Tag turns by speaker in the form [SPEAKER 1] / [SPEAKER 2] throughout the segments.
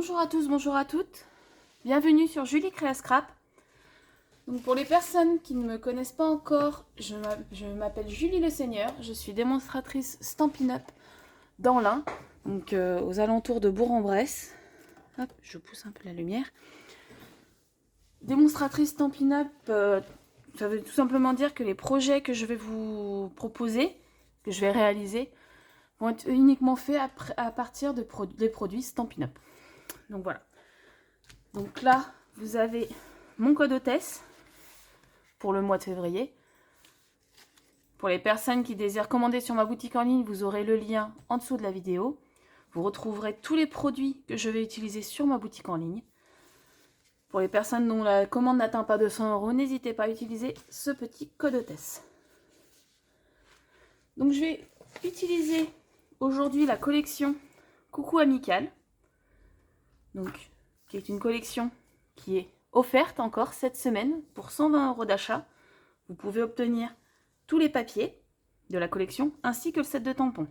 [SPEAKER 1] Bonjour à tous, bonjour à toutes. Bienvenue sur Julie Créa Scrap. Donc pour les personnes qui ne me connaissent pas encore, je m'appelle Julie Le Seigneur. Je suis démonstratrice Stampin' Up dans l'Ain, donc aux alentours de Bourg-en-Bresse. Hop, je pousse un peu la lumière. Démonstratrice Stampin' Up, ça veut tout simplement dire que les projets que je vais vous proposer, que je vais réaliser, vont être uniquement faits à partir des produits Stampin' Up. Donc voilà. Donc là, vous avez mon code hôtesse pour le mois de février. Pour les personnes qui désirent commander sur ma boutique en ligne, vous aurez le lien en dessous de la vidéo. Vous retrouverez tous les produits que je vais utiliser sur ma boutique en ligne. Pour les personnes dont la commande n'atteint pas 200 €, n'hésitez pas à utiliser ce petit code hôtesse. Donc je vais utiliser aujourd'hui la collection Coucou Amical. Donc, qui est une collection qui est offerte encore cette semaine pour 120 € d'achat. Vous pouvez obtenir tous les papiers de la collection ainsi que le set de tampons.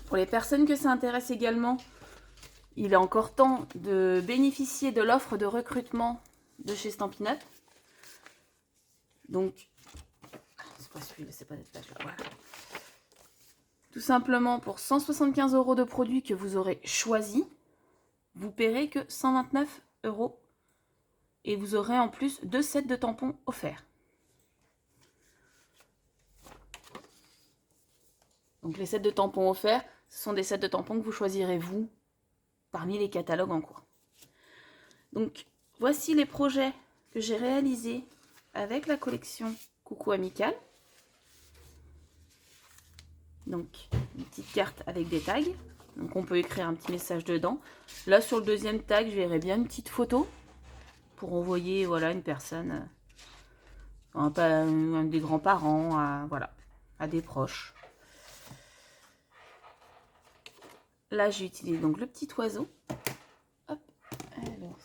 [SPEAKER 1] Pour les personnes que ça intéresse également, il est encore temps de bénéficier de l'offre de recrutement de chez Stampin' Up. Donc, c'est pas celui-là, c'est pas cette page-là, voilà. Tout simplement, pour 175 € de produits que vous aurez choisis, vous paierez que 129 € et vous aurez en plus 2 sets de tampons offerts. Donc les sets de tampons offerts, ce sont des sets de tampons que vous choisirez vous parmi les catalogues en cours. Donc voici les projets que j'ai réalisés avec la collection Coucou Amical. Donc une petite carte avec des tags. Donc on peut écrire un petit message dedans. Là sur le deuxième tag, je verrai bien une petite photo pour envoyer voilà, une personne, un des grands-parents, voilà, à des proches. Là, j'ai utilisé donc le petit oiseau. Hop, alors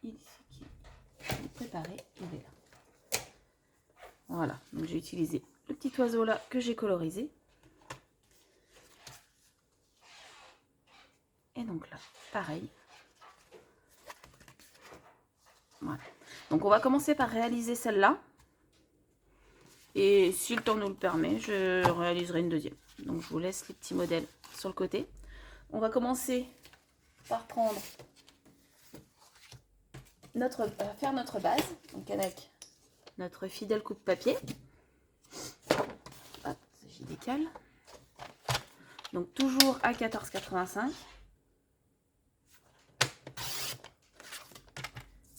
[SPEAKER 1] il est préparé, il est là. Voilà, donc j'ai utilisé le petit oiseau là que j'ai colorisé. Et donc là, pareil. Voilà. Donc on va commencer par réaliser celle-là. Et si le temps nous le permet, je réaliserai une deuxième. Donc je vous laisse les petits modèles sur le côté. On va commencer par prendre faire notre base, donc avec notre fidèle coupe papier. Hop, j'y décale. Donc toujours à 14,85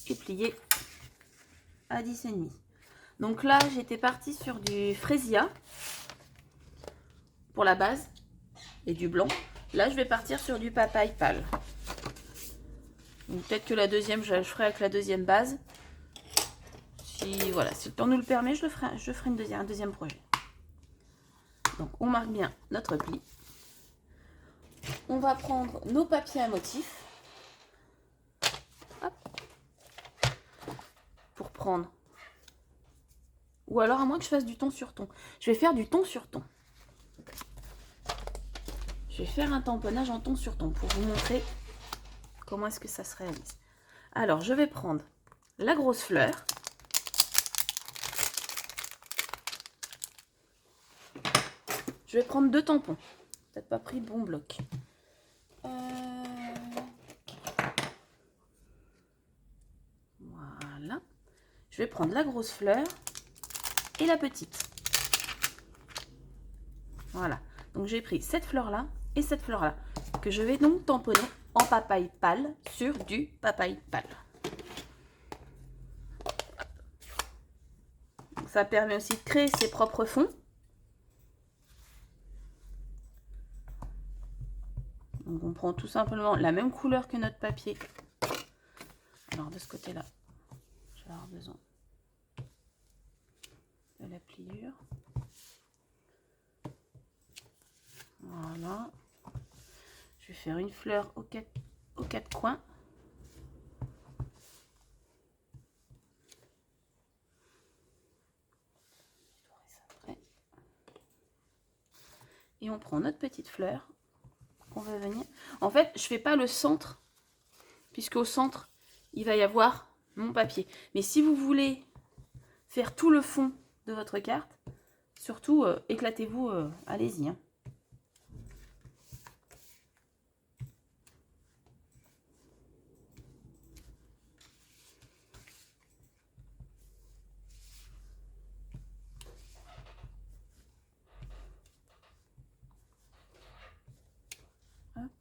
[SPEAKER 1] et plié à 10,5. Donc là, j'étais partie sur du Freesia pour la base et du blanc. Là, je vais partir sur du papaye pâle. Donc peut-être que la deuxième, je ferai avec la deuxième base. Si voilà, si le temps nous le permet, je ferai un deuxième projet. Donc on marque bien notre pli. On va prendre nos papiers à motifs. Hop. Pour prendre. Ou alors à moins que je fasse du ton sur ton. Je vais faire du ton sur ton. Je vais faire un tamponnage en ton sur ton pour vous montrer comment est-ce que ça se réalise. Alors, je vais prendre la grosse fleur. Je vais prendre 2 tampons. Peut-être pas pris le bon bloc. Voilà. Je vais prendre la grosse fleur et la petite. Voilà. Donc, j'ai pris cette fleur-là et cette fleur-là que je vais donc tamponner en papaye pâle sur du papaye pâle. Donc, ça permet aussi de créer ses propres fonds. Donc on prend tout simplement la même couleur que notre papier. Alors de ce côté-là, je vais avoir besoin de la pliure. Voilà. Je vais faire une fleur aux quatre coins. Et on prend notre petite fleur va venir. En fait, je fais pas le centre, puisqu'au centre, il va y avoir mon papier. Mais si vous voulez faire tout le fond de votre carte, surtout, éclatez-vous, allez-y. Hein.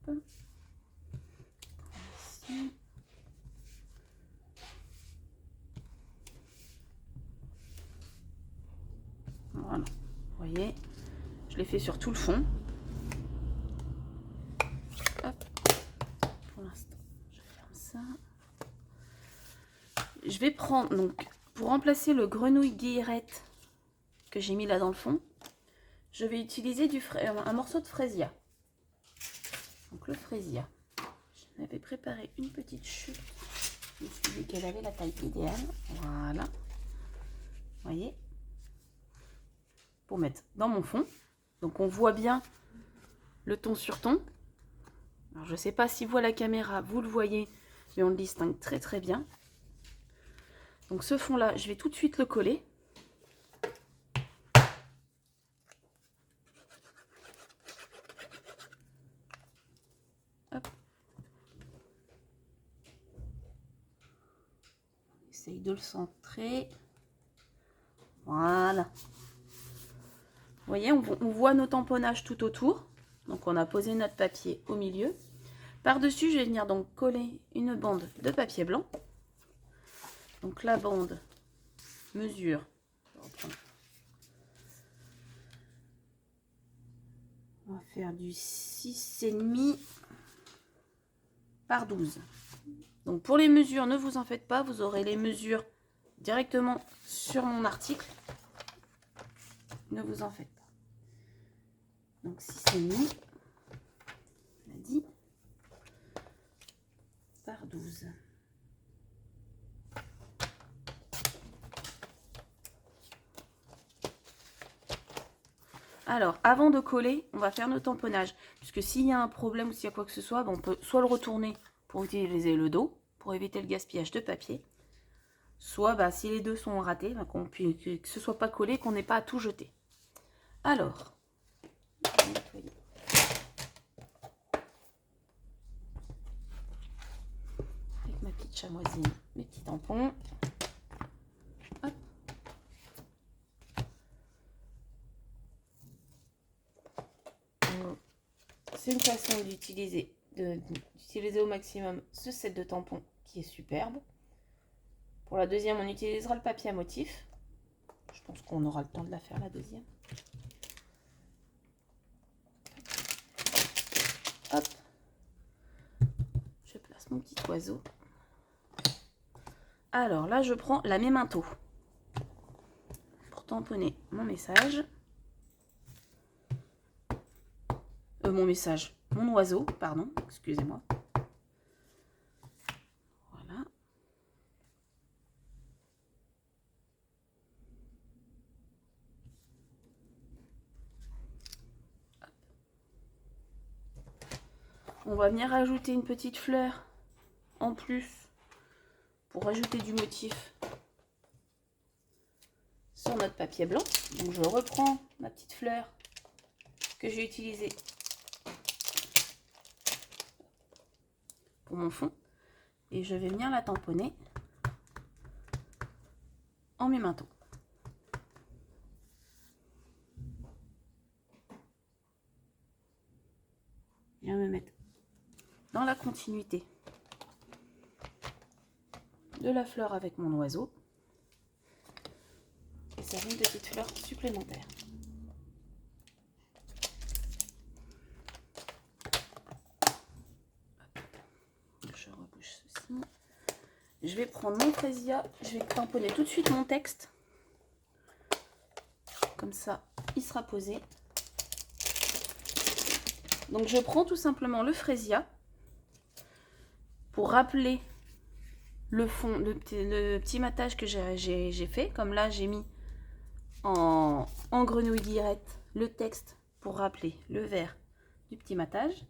[SPEAKER 1] Hop. Ici. Voilà, vous voyez, je l'ai fait sur tout le fond. Hop. Pour l'instant, je ferme ça. Je vais prendre, donc, pour remplacer le grenouille guillerette que j'ai mis là dans le fond, je vais utiliser un morceau de fraisia. Donc le fraisia. Je m'avais préparé une petite chute. Je me suis dit qu'elle avait la taille idéale. Voilà. Vous voyez, pour mettre dans mon fond. Donc on voit bien le ton sur ton. Alors je ne sais pas si vous à la caméra, vous le voyez, mais on le distingue très très bien. Donc ce fond là, je vais tout de suite le coller. Hop. Essaye de le centrer. Voilà. Vous voyez, on voit nos tamponnages tout autour. Donc on a posé notre papier au milieu. Par-dessus, je vais venir donc coller une bande de papier blanc. Donc la bande mesure. On va faire du 6,5 par 12. Donc pour les mesures, ne vous en faites pas, vous aurez les mesures directement sur mon article. Ne vous en faites pas. Donc 6,5, on a dit, par 12. Alors, avant de coller, on va faire nos tamponnages. Puisque s'il y a un problème ou s'il y a quoi que ce soit, on peut soit le retourner pour utiliser le dos, pour éviter le gaspillage de papier. Soit, si les deux sont ratés, que ce soit pas collé, qu'on n'ait pas à tout jeter. Alors, je vais nettoyer. Avec ma petite chamoisine, mes petits tampons. Hop. C'est une façon d'utiliser au maximum ce set de tampons qui est superbe. Pour la deuxième, on utilisera le papier à motif. Je pense qu'on aura le temps de la faire la deuxième. Hop. Je place mon petit oiseau. Alors là, je prends la mémento pour tamponner mon message. Mon oiseau, pardon, excusez-moi. Voilà. On va venir rajouter une petite fleur en plus pour rajouter du motif sur notre papier blanc. Donc je reprends ma petite fleur que j'ai utilisée pour mon fond et je vais venir la tamponner en mémento. Je viens me mettre dans la continuité de la fleur avec mon oiseau et ça fait une petite fleur supplémentaire. Je rebouche ceci. Je vais prendre mon fraisia, je vais tamponner tout de suite mon texte. Comme ça, il sera posé. Donc je prends tout simplement le fraisia pour rappeler le fond, le petit matage que j'ai fait. Comme là, j'ai mis en grenouille guillerette le texte pour rappeler le vert du petit matage.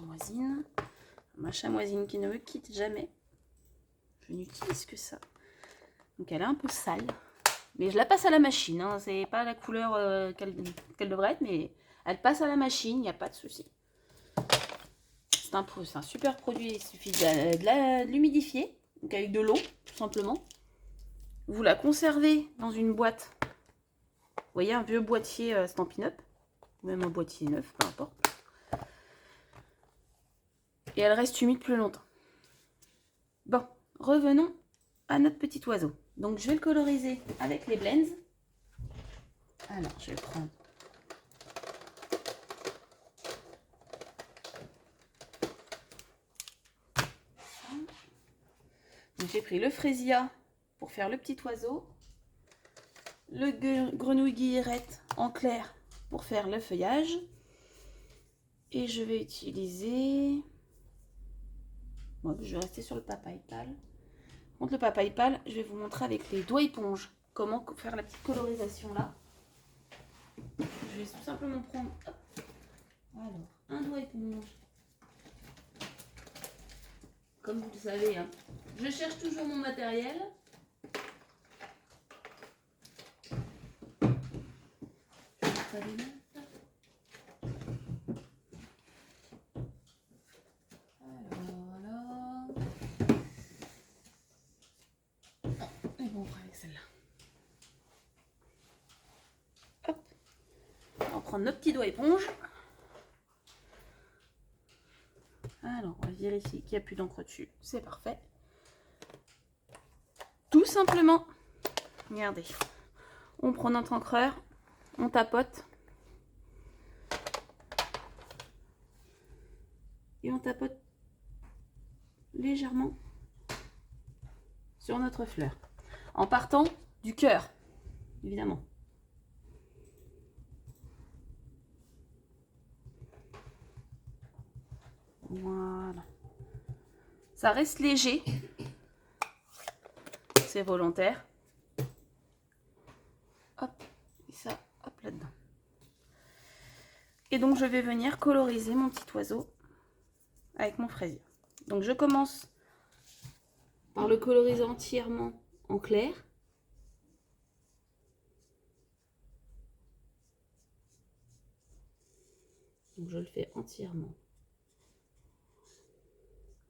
[SPEAKER 1] chamoisine. Ma chamoisine qui ne me quitte jamais. Je n'utilise que ça. Donc elle est un peu sale. Mais je la passe à la machine. Hein. C'est pas la couleur qu'elle devrait être, mais elle passe à la machine, il n'y a pas de souci. C'est un super produit. Il suffit de l'humidifier. Donc avec de l'eau, tout simplement. Vous la conservez dans une boîte. Vous voyez, un vieux boîtier Stampin' Up. Même un boîtier neuf, peu importe. Et elle reste humide plus longtemps. Bon, revenons à notre petit oiseau. Donc je vais le coloriser avec les blends. Alors je vais prendre j'ai pris le frésia pour faire le petit oiseau, le grenouille guillerette en clair pour faire le feuillage, et je vais utiliser, bon, je vais rester sur le papaye pâle. Contre le papaye pâle, je vais vous montrer avec les doigts éponges comment faire la petite colorisation là. Je vais tout simplement prendre, hop, alors, un doigt éponge. Comme vous le savez, hein, je cherche toujours mon matériel. Avec celle-là. Hop. On va prendre nos petits doigts éponges. Alors, on va vérifier qu'il n'y a plus d'encre dessus. C'est parfait. Tout simplement, regardez, on prend notre encreur, on tapote. Et on tapote légèrement sur notre fleur. En partant du cœur, évidemment. Voilà. Ça reste léger. C'est volontaire. Hop, et ça, hop là-dedans. Et donc je vais venir coloriser mon petit oiseau avec mon fraisier. Donc je commence par le coloriser entièrement en clair. Donc je le fais entièrement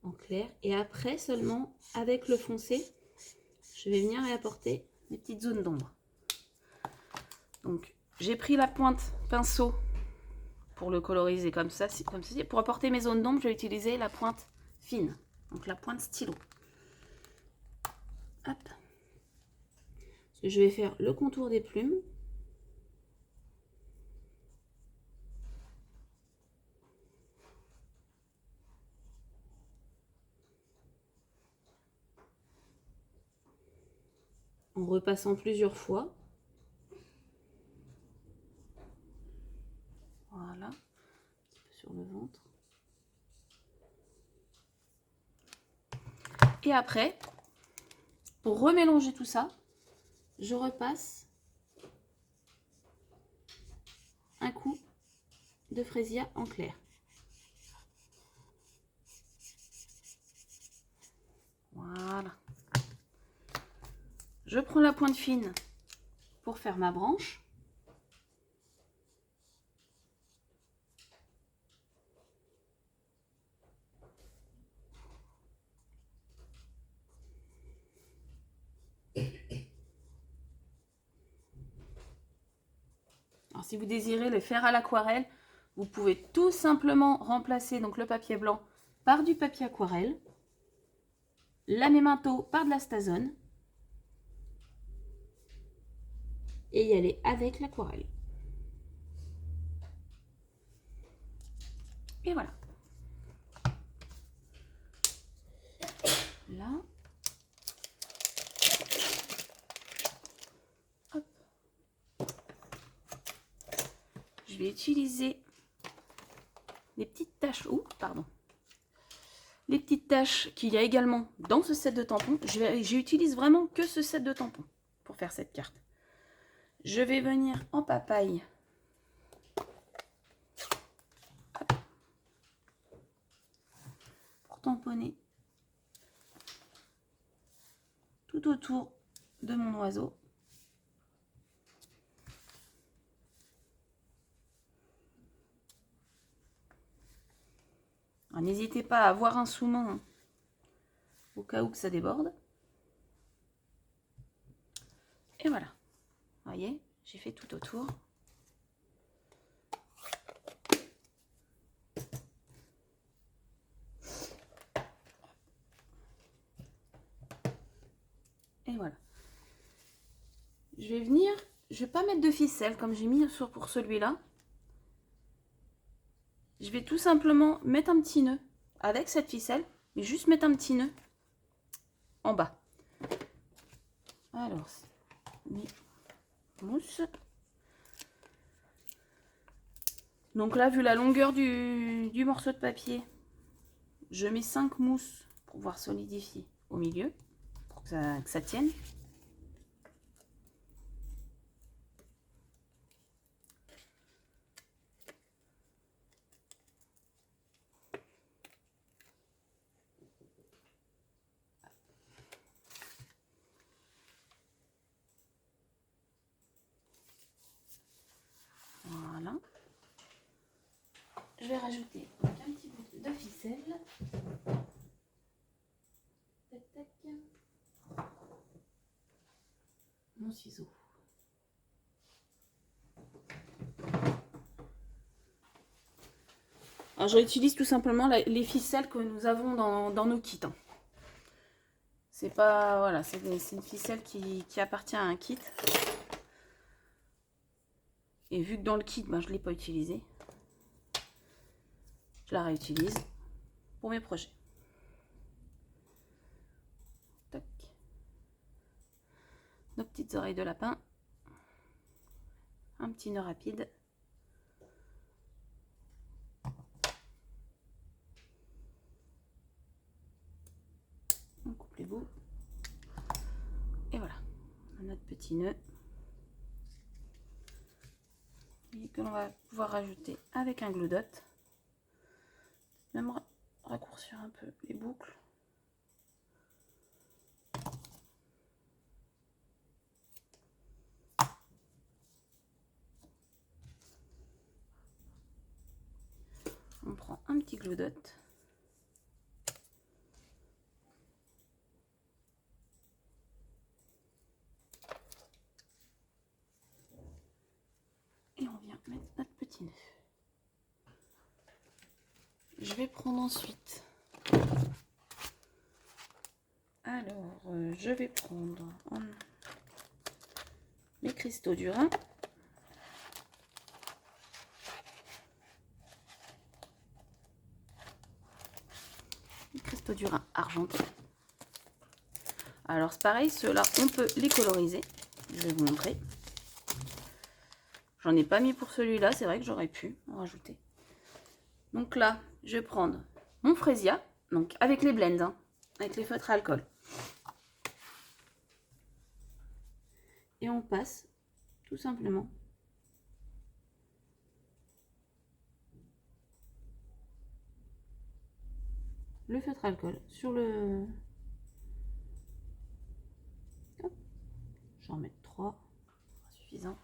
[SPEAKER 1] en clair. Et après seulement, avec le foncé, je vais venir y apporter des petites zones d'ombre. Donc j'ai pris la pointe pinceau pour le coloriser comme ça, comme ceci. Pour apporter mes zones d'ombre, je vais utiliser la pointe fine, donc la pointe stylo. Hop. Parce que je vais faire le contour des plumes. En repassant plusieurs fois. Voilà. Un petit peu sur le ventre. Et après, pour remélanger tout ça, je repasse un coup de fraisia en clair. Voilà. Je prends la pointe fine pour faire ma branche. Alors, si vous désirez le faire à l'aquarelle, vous pouvez tout simplement remplacer donc le papier blanc par du papier aquarelle, la mémento par de la stazone et y aller avec l'aquarelle. Et voilà. Là. Hop. Je vais utiliser les petites taches. Oh, pardon. Les petites taches qu'il y a également dans ce set de tampons. J'utilise vraiment que ce set de tampons pour faire cette carte. Je vais venir en papaye. Hop. pour tamponner tout autour de mon oiseau. N'hésitez pas à avoir un sous-main au cas où que ça déborde. Et voilà. Vous voyez, j'ai fait tout autour. Et voilà. Je vais venir, je vais pas mettre de ficelle comme j'ai mis pour celui-là. Je vais tout simplement mettre un petit nœud avec cette ficelle, mais juste mettre un petit nœud en bas. Alors, mousse. Donc là, vu la longueur du morceau de papier, je mets 5 mousses pour pouvoir solidifier au milieu, pour que ça tienne. Voilà. Je vais rajouter donc un petit bout de ficelle. Tac, tac. Mon ciseau. Alors, je réutilise tout simplement les ficelles que nous avons dans nos kits. Hein. C'est pas... Voilà, c'est une ficelle qui appartient à un kit. Et vu que dans le kit, ben, je ne l'ai pas utilisé, je la réutilise pour mes projets. Tac. Nos petites oreilles de lapin. Un petit nœud rapide. On coupe les bouts. Et voilà, notre petit nœud. Et que l'on va pouvoir rajouter avec un glue dot. Même raccourcir un peu les boucles. On prend un petit glue dot. Et on vient mettre notre petit nœud. Je vais prendre ensuite. Alors, je vais prendre mes cristaux du Rhin. Les cristaux du Rhin argentés. Alors, c'est pareil, ceux-là, on peut les coloriser. Je vais vous montrer. J'en ai pas mis pour celui-là, c'est vrai que j'aurais pu en rajouter. Donc là, je vais prendre mon Freesia, donc avec les blends, hein, avec les feutres à alcool. Et on passe tout simplement le feutre à alcool sur le... J'en mets 3, suffisant.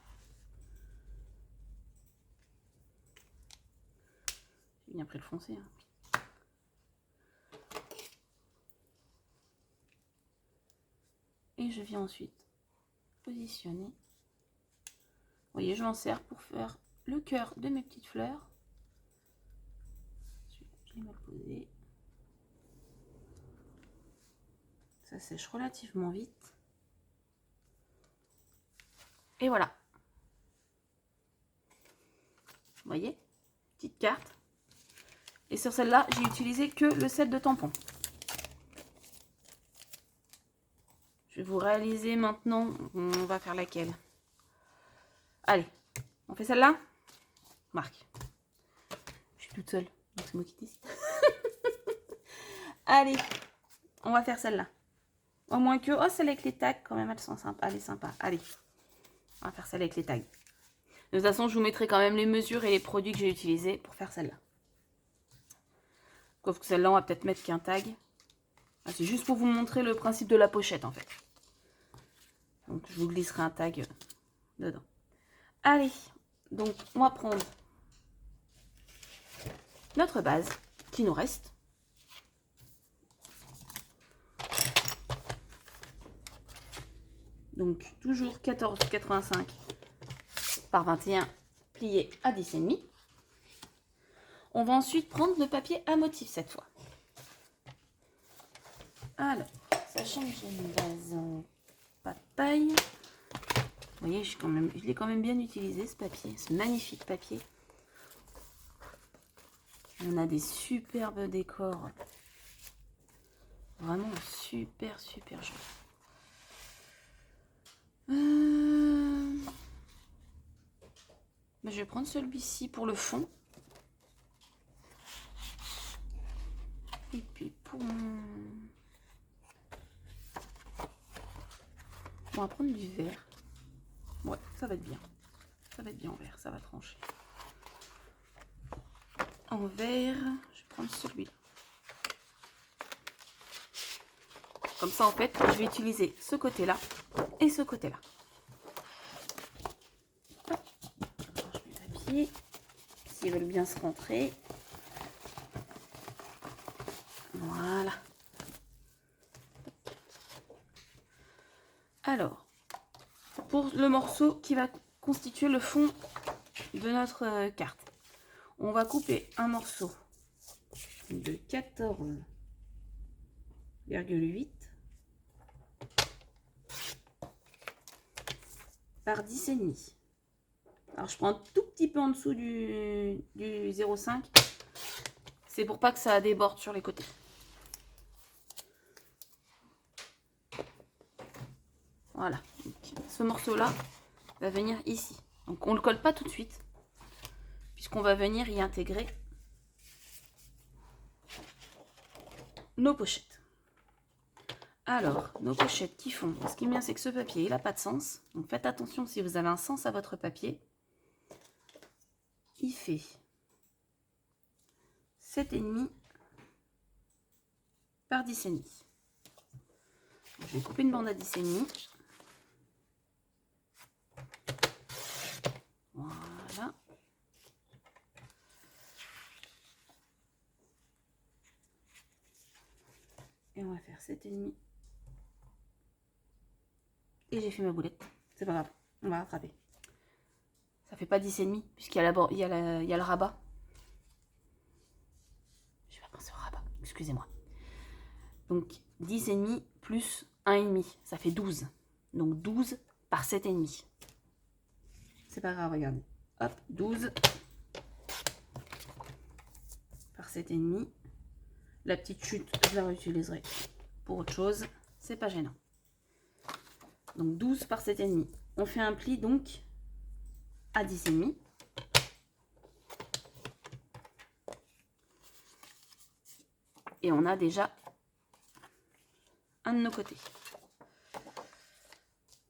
[SPEAKER 1] J'ai bien pris le foncé. Hein. Et je viens ensuite positionner. Vous voyez, je m'en sers pour faire le cœur de mes petites fleurs. Je l'ai mal posé. Ça sèche relativement vite. Et voilà. Vous voyez, petite carte. Et sur celle-là, j'ai utilisé que le set de tampons. Je vais vous réaliser maintenant. On va faire laquelle? Allez, on fait celle-là? Marc. Je suis toute seule, donc c'est moi qui décide. Allez, on va faire celle-là. Au moins que... Oh, celle avec les tags, quand même, elles sont sympas. Elle est sympa. Allez, on va faire celle avec les tags. De toute façon, je vous mettrai quand même les mesures et les produits que j'ai utilisés pour faire celle-là. Sauf que celle-là, on va peut-être mettre qu'un tag. Ah, c'est juste pour vous montrer le principe de la pochette, en fait. Donc, je vous glisserai un tag dedans. Allez, donc, on va prendre notre base qui nous reste. Donc, toujours 14,85 par 21 plié à 10,5. On va ensuite prendre le papier à motif cette fois. Alors, sachant que j'ai une base en papaye, vous voyez, je l'ai quand même bien utilisé ce papier, ce magnifique papier. On a des superbes décors. Vraiment super, super joli. Je vais prendre celui-ci pour le fond. Et puis pour mon... On va prendre du vert. Ouais, ça va être bien. Ça va être bien en vert, ça va trancher. En vert, je vais prendre celui-là. Comme ça, en fait, je vais utiliser ce côté-là et ce côté-là. Je mets le papier, s'ils veulent bien se rentrer. Voilà. Alors, pour le morceau qui va constituer le fond de notre carte, on va couper un morceau de 14,8 par 10,5. Alors je prends un tout petit peu en dessous du 0,5. C'est pour pas que ça déborde sur les côtés. Voilà. Donc, ce morceau-là va venir ici. Donc on ne le colle pas tout de suite, puisqu'on va venir y intégrer nos pochettes. Alors, nos pochettes qui font, ce qui est bien, c'est que ce papier, il n'a pas de sens. Donc faites attention si vous avez un sens à votre papier. Il fait 7,5 par 10,5. Je vais couper une bande à 10,5. Voilà. Et on va faire 7,5. Et j'ai fait ma boulette. C'est pas grave, on va rattraper. Ça fait pas 10,5 puisqu'il y a le rabat. Je vais pas penser au rabat, excusez-moi. Donc 10,5 plus 1,5, ça fait 12. Donc 12 par 7,5. C'est pas grave, regardez. Hop, 12 par 7,5. La petite chute, je la réutiliserai pour autre chose. C'est pas gênant. Donc 12 par 7,5. On fait un pli donc à 10,5. Et on a déjà un de nos côtés.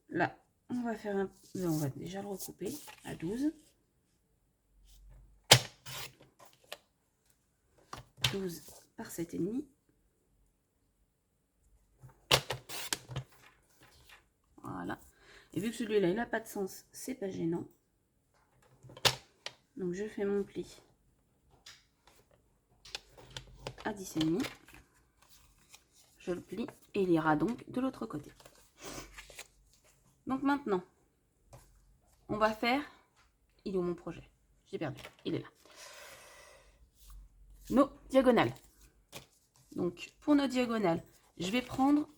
[SPEAKER 1] Là, on va faire un... On va déjà le recouper à 12. 12 par 7,5. Voilà. Et vu que celui-là, il n'a pas de sens, c'est pas gênant. Donc je fais mon pli à 10,5. Je le plie et il ira donc de l'autre côté. Donc maintenant, on va faire... Il est où mon projet? J'ai perdu. Il est là. Nos diagonales. Donc pour nos diagonales, je vais prendre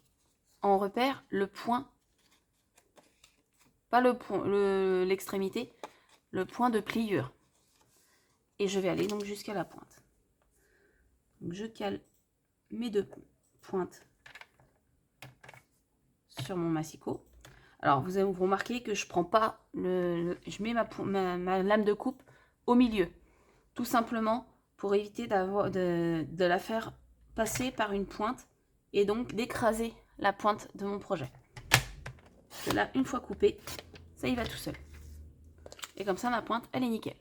[SPEAKER 1] en repère le point, pas le point, l'extrémité, le point de pliure. Et je vais aller donc jusqu'à la pointe. Donc je cale mes deux pointes sur mon massicot. Alors vous remarquez que je prends pas je mets ma lame de coupe au milieu, tout simplement pour éviter de la faire passer par une pointe et donc d'écraser la pointe de mon projet. Parce que là, une fois coupé, ça y va tout seul. Et comme ça, ma pointe, elle est nickel.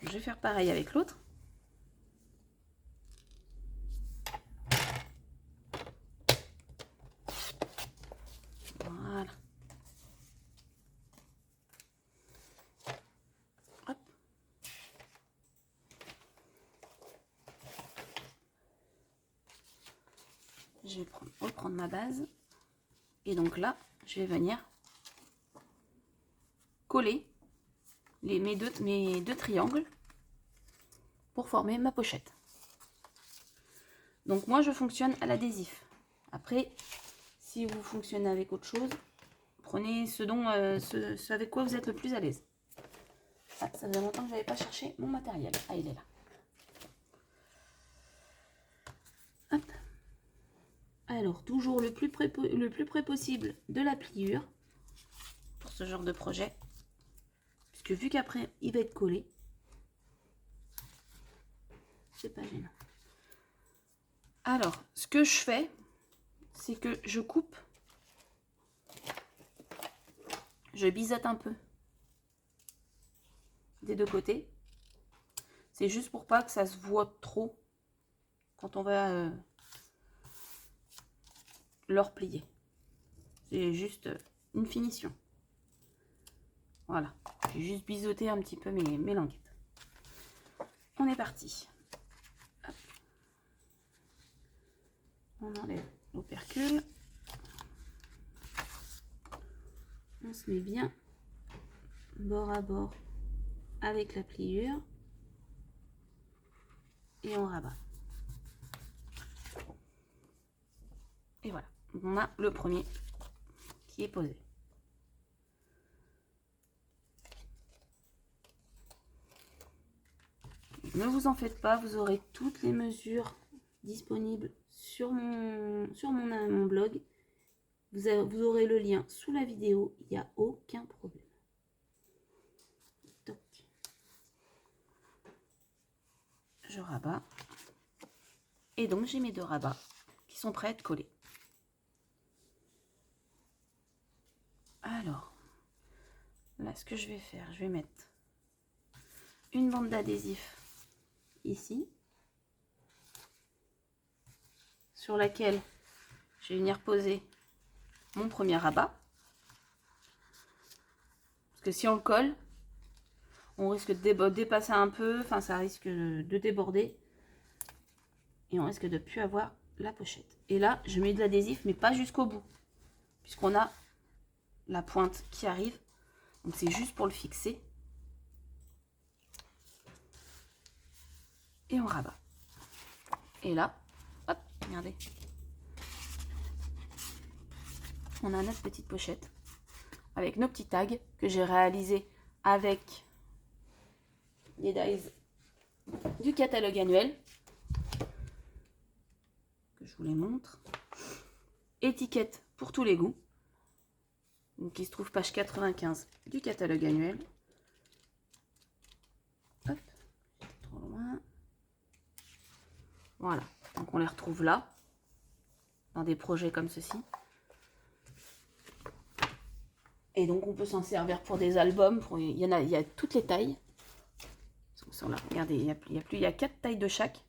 [SPEAKER 1] Je vais faire pareil avec l'autre. je vais reprendre ma base. Et donc là, je vais venir coller mes deux triangles pour former ma pochette. Donc moi, je fonctionne à l'adhésif. Après, si vous fonctionnez avec autre chose, prenez ce avec quoi vous êtes le plus à l'aise. Ah, ça faisait longtemps que je n'avais pas cherché mon matériel. Ah, il est là. Hop. Alors, toujours le plus près possible de la pliure pour ce genre de projet. Puisque vu qu'après, il va être collé, c'est pas gênant. Alors, ce que je fais, c'est que je coupe, je biseaute un peu des deux côtés. C'est juste pour pas que ça se voit trop quand on va le replier. C'est juste une finition. Voilà, j'ai juste biseauté un petit peu mes languettes. On est parti. Hop. On enlève l'opercule. On se met bien bord à bord avec la pliure. Et on rabat. Et voilà, on a le premier qui est posé. Ne vous en faites pas, vous aurez toutes les mesures disponibles sur mon blog. Vous aurez le lien sous la vidéo, il n'y a aucun problème. Donc, je rabats. Et donc j'ai mes deux rabats qui sont prêts à être collés. Alors, là ce que je vais faire, je vais mettre une bande d'adhésif ici, sur laquelle je vais venir poser mon premier rabat. Parce que si on le colle, on risque de dépasser un peu, enfin ça risque de déborder. Et on risque de ne plus avoir la pochette. Et là, je mets de l'adhésif, mais pas jusqu'au bout. Puisqu'on a la pointe qui arrive. Donc c'est juste pour le fixer. Et on rabat. Et là, hop, regardez. On a notre petite pochette. Avec nos petits tags que j'ai réalisés avec les dies du catalogue annuel. Que je vous les montre. Étiquette pour tous les goûts. Donc qui se trouve page 95 du catalogue annuel. Hop, trop loin. Voilà, donc on les retrouve là, dans des projets comme ceci. Et donc on peut s'en servir pour des albums, il y a toutes les tailles. Ils sont là, regardez, il y a 4 tailles de chaque.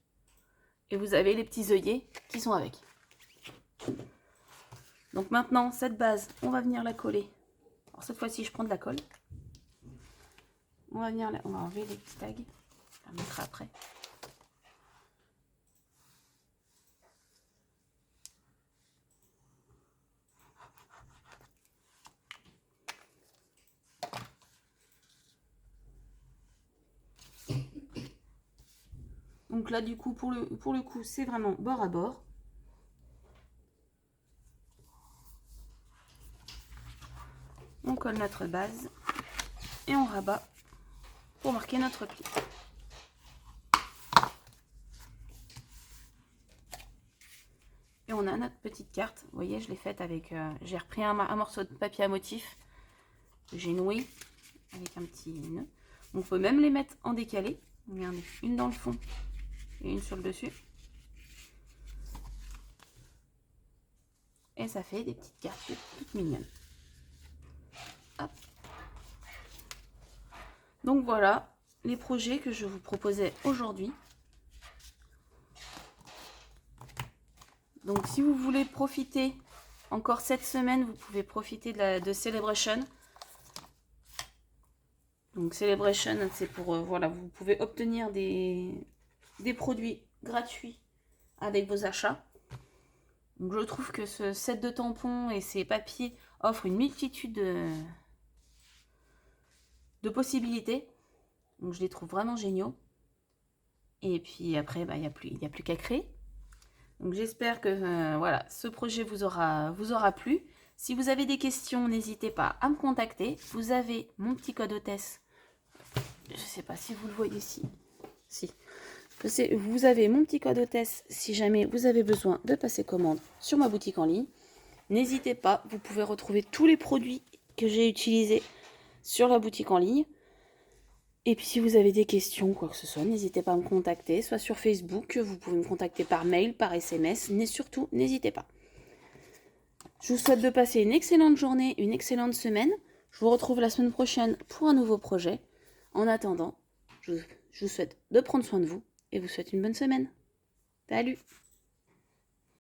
[SPEAKER 1] Et vous avez les petits œillets qui sont avec. Donc maintenant, cette base, on va venir la coller. Alors cette fois-ci, je prends de la colle. On va enlever les petits tags. On les mettra après. Donc là, du coup, pour le coup, c'est vraiment bord à bord. On colle notre base et on rabat pour marquer notre pli. Et on a notre petite carte. Vous voyez, je l'ai faite avec... j'ai repris un morceau de papier à motif que j'ai noué avec un petit nœud. On peut même les mettre en décalé. Regardez, une dans le fond et une sur le dessus. Et ça fait des petites cartes toutes mignonnes. Hop. Donc voilà les projets que je vous proposais aujourd'hui. Donc si vous voulez profiter encore cette semaine, vous pouvez profiter de Celebration. Donc Celebration, c'est pour voilà, vous pouvez obtenir des produits gratuits avec vos achats. Donc je trouve que ce set de tampons et ces papiers offrent une multitude de possibilités. Donc je les trouve vraiment géniaux. Et puis après, bah, il n'y a plus qu'à créer. Donc j'espère que voilà, ce projet vous aura plu. Si vous avez des questions, n'hésitez pas à me contacter. Vous avez mon petit code hôtesse. Je ne sais pas si vous le voyez ici. Si. Vous avez mon petit code hôtesse si jamais vous avez besoin de passer commande sur ma boutique en ligne. N'hésitez pas, vous pouvez retrouver tous les produits que j'ai utilisés sur la boutique en ligne. Et puis si vous avez des questions, quoi que ce soit, n'hésitez pas à me contacter, soit sur Facebook, vous pouvez me contacter par mail, par SMS, mais surtout, n'hésitez pas. Je vous souhaite de passer une excellente journée, une excellente semaine. Je vous retrouve la semaine prochaine pour un nouveau projet. En attendant, je vous souhaite de prendre soin de vous et vous souhaite une bonne semaine. Salut!